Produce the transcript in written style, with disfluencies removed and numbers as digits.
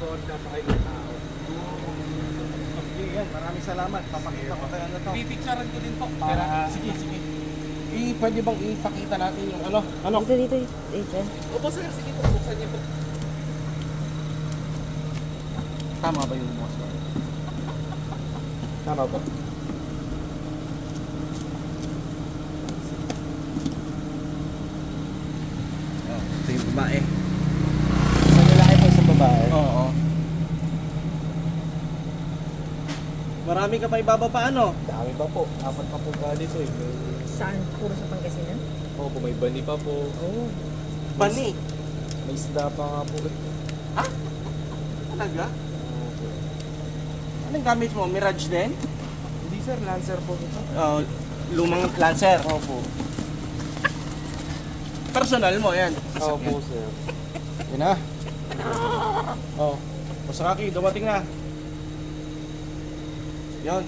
doon, napakailang tao. Okay, yan. Maraming salamat. Papakita ko kayo ano to. Pipicturean ko din po. Sige, sige. Pwede bang ipakita natin yung ano? Ano? Dito, Adrian. Opo sir, sige po, buksan niyo po. Tama ba yung boss? Tama ba? Ito yung babae. Sa lalaki po sa babae? Oo. Marami ka pa ibababa ano? Dami pa po. Apat pa po ganito eh. Saan? Puro sa Pangasinan? Opo, may bani pa po. Oo. Bani? May isda pa nga po. Ha? Talaga? Opo. Anong gamit mo? Mirage din? Hindi sir, Lancer po ito. Lumang Lancer? Opo. Personal mo yan? Opo sir. Yan na. Oh. Masakaki, dumating na. Yan.